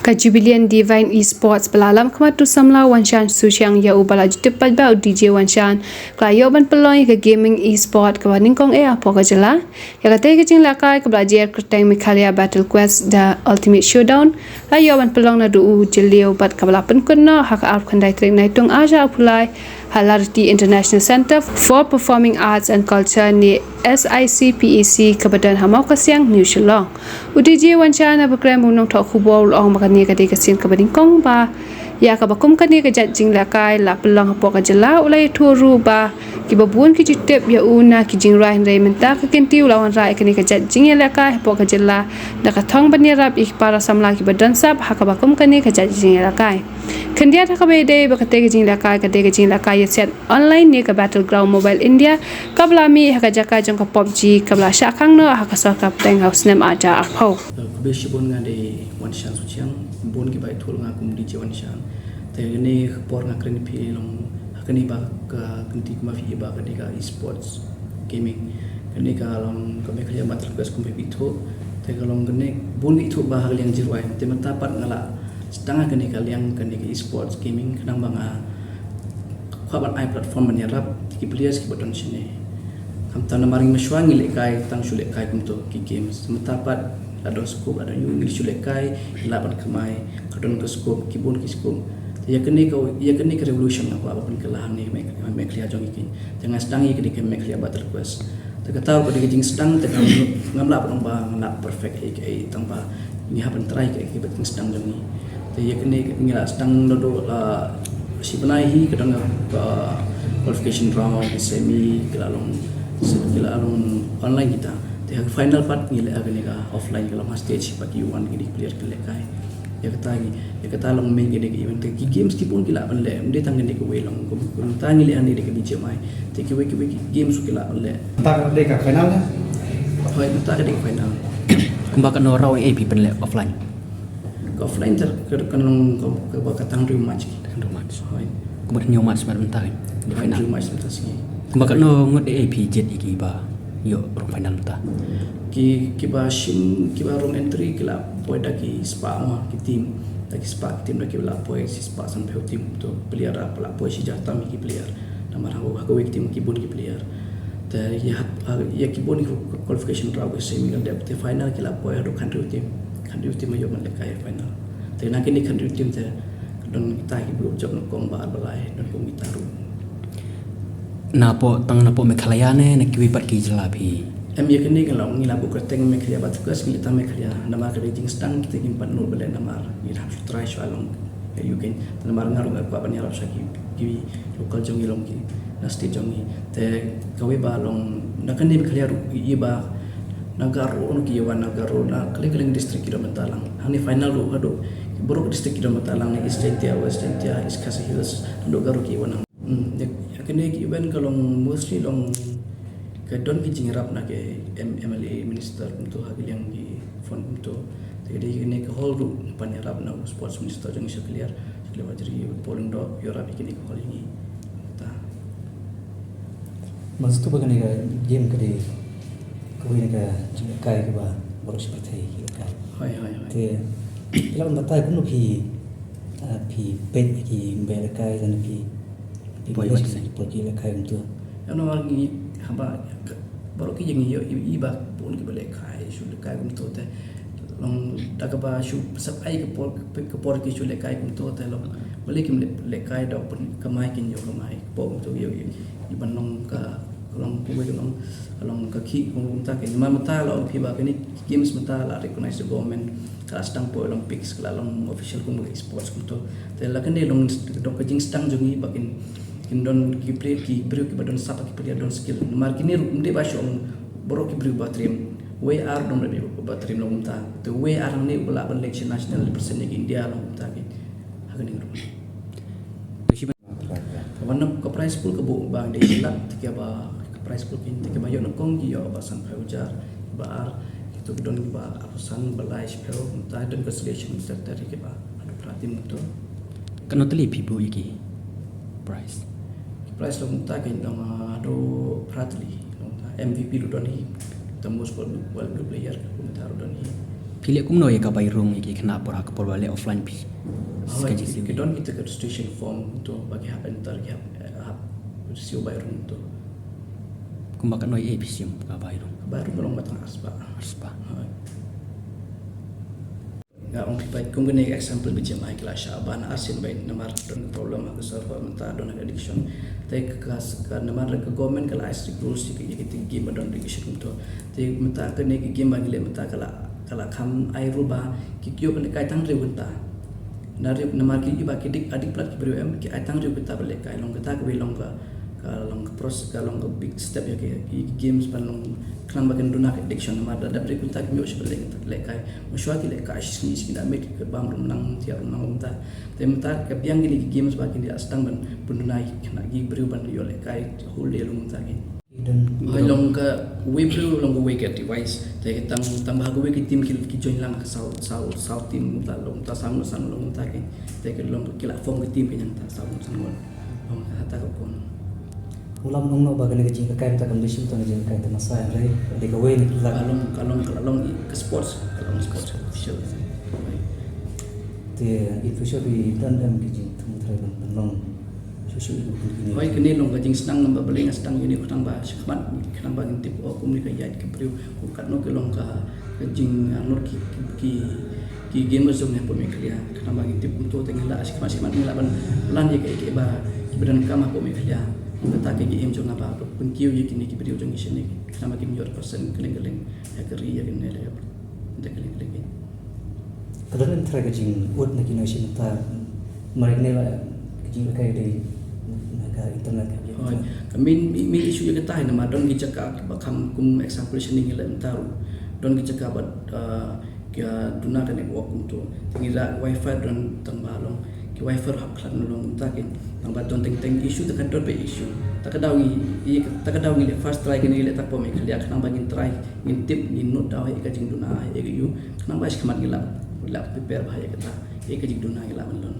Kajubilian Divine Esports belalam kematu samla wanshan susyang ya ubala jitepat ba DJ wanshan klayo ban peloi ke gaming esport ke ningkong apa ka jela ya kate ke jing lakai ke belajar kerteng Mikalia Battle Quest da Ultimate Showdown ayo ban pelong na du jelio bat ka belapen kunna hak arf khandai trek nai tung aja apulai Halarti International Center for Performing Arts and Culture ni SICPEC kebadan hamau kasiang New Shillong. UDJ wancana berkram unong tok kubol ong makani kadi kasin kebading kong ba ya kabakum kani kejat jing lakai la pelang hapo kajela ulai turu ba kibabun kijitep ya una kijing rai ndai menta kekenti ulawan rai kani kejat jing ya lakai hapo kajela nakathong banirap ik para samla kibadan sab hakabakum kani kejat jing ya lakai kendia takabede bakate kejing lakai kade kejing lakai set online ni ke Battleground Mobile India kablami hakajaka jong ka PUBG kabla syakang no hakasal ka teng house nem aja arpau beshi bon ngade wanshan suciang bon ki bai thul nga kum DJ wanshan te ne por nga kren pi long hakani ba ka kunti ma fi ba ka ka esports gaming kene ka long ka me khya matal gas kum pi tho te ka long kene bon ki tho ba hal yang jirwai te mata pat ngala setengah kene ka yang kene ka esports gaming kadang banga khabar ai platform man yarap ki players ki button sine kam tan maring maswang ile kai tang shule kai kum to ki games mata pat ada skop ada yu English lekai laban kemai kadon ke skop kibun ke skop ya kene ke revolution apa apapun kelahan ni mek lihat jong ikin jangan sedang ikin ke mek lihat Battle Quest tak tahu pada jing sedang tak ngamla apa ngamla perfect ke tanpa ni happen try ke betul sedang jong ni ya kene ngila sedang dodo si benahi kadang qualification round semi kelalong online kita the final part ni le agane offline kalau stage bagi one gini clear ke kai ya kata long main gini event ki games ki pun kila ban le unde tangan de ko welong ko tangi le ane de ke biche mai te ki we games kila ban le ta de ka final na hoi ta de final kumbakan no raw AP ban le offline offline ter kan ko ba katang ru match hoi kumbakan nyo match mar bentar di final ru match ta singi kumbakan no ngot AP jet iki ba yo rong final ta ki ba shim ki ba rong entry kila poi da ki spa ma ki team da ki la poi si spa san pe team to player apa la poi si jata mi ki player namar ha ko wek team ki bon ki player ta ya ki bon qualification raw ke semi kan depth final kila poi do country team yo man le kai final te na kini country team te don ta ki bu job no kong ba balai don kong gitaru napo tang napo mekhalayane ne kiwi pat ki jela phi em ye kene kalau ngila bu kerteng me khlia bat kas ngila me khlia nama ka rejing stang kita kimpan no belen namar ni hab try shalong you can namar ngaru ngar pa banya rasa ki local jong ilong ki na state jong te kawe ba long nakan ni khlia ru ye ba nagaro on ki yawan nagaro na kling district ki matalang hani final ru hado borok district ki matalang ni East India West India East Khasi Hills ndo garo ki wana kene ki event kalau mostly long ke don ki jingrap na ke MLA minister untuk hagil yang di fund untuk jadi kene ke hall ru panirap na sports minister jong clear wajri polling do yorap kene ke hall ini ta mas tu bagane ka game ka de ko ni ka kai ka ba boros pa thai ki ka hai te ila ma tai kun phi pet ki be kai dan phi Poi ki la kai tu ano lagi haba baru ki yang yo iba pun ki balik kai su de kai untuk te long dakaba su sab ai ke por ki su le kai untuk te long balik ki le kai do pun kamai kin yo kamai po untuk yo iban long ka long kuwe long ka ki kung ta ke mata lo pi ba ni games mata la recognize the government ka stang po olympics la long official kung sports untuk te la kan de long do ka jing stang jongi bakin indon ki play ki brio ki badon sapa ki player don skill mar kini rumde basho boro ki brio batrim we are don rebi batrim lo mta to we are ne bula ban election national represent India lo mta ki hagani rum kawan ko prize pool ke bu bang de hilak tiga ba prize pool kin tiga ba yo kong ki yo basan paujar bar itu don ki ba apusan balai spell mta don consolation dari ki ba adu pratim to kan teli pibu iki price prize lo mta ke dong do pratli MVP lo doni the most world player lo mta ro doni Kili kum no ka bai rung iki kena por hak por wale offline pi. Skaji si. Kita kita ke registration form untuk bagi hak enter hak siu bayar untuk Kum bakat no e pisim ka bai rung. baru belum batang asba. Aspa. Ya orang pipai kum gini example macam mai kelas Syaban asin baik nomor don problem aku serba mentah don addiction. Tapi ke nomor ke government kalau strict rules ke kita game don addiction itu. Tapi mentah ke ni game bagi le mentah kalau kam ai rubah kikyo kan kai tang riu kita. Nari nomor ki ba ki adik plat ki beri ki ai tang riu kita balik kai long kita ke belong ke kalau ke proses kalau ke big step ya ke games palong kenang bagian duna addiction nama ada beri kita ki mesti balik lekai musyaki lekai sini sini dah make ke bang menang tiap menang mentah tapi mentah ke yang gini games bagian dia sedang ben bendunai kena gi beri ban yo lekai whole day long mentah ki dan long ke we beri long we get device tapi tambah ke we ki team ki join lang ke south team mentah long mentah sang long mentah ki tapi long kila form ke team ki yang tak sang long hata ke kon ulam nong no bagan ke jing ka kai ta kan bisim to jing kai ta masa rai de ka we ni la kalau ke sports kalau sports official te itu shobi dan ke jing tum thai ban nong susu ni oi kini long ka jing senang nambah beli sedang ini kutang ba sekat kenang ba ngintip kum ni ka yat ke priu ku kat no ke long ka jing anur ki game zone ne pun meklia kenang ba ngintip untuk tengela sekat ni la ban lan ye ke ba badan kamah pun meklia kita ke game jong apa pun kiu ye kini ki video jong isini nama kim yor person keling-keling ya keri ya kini le ndak keling-keling kadan thra ke jing ut na kino sin ta mari ne ke jing kai de naga internet oi min isu ye kita nama don ki cakap bakam kum example sini ngile entar don ki cakap kia duna dan network untuk tingira wifi don tambalong ki wifi hab klan long takin tambah don teng isu tak ada isu tak ada ngi first try kini le tak pome kali akan bangin try ngintip nginut daw e kajing duna e yu kenang bas kemat gila prepare bahaya kita e kajing duna gila lon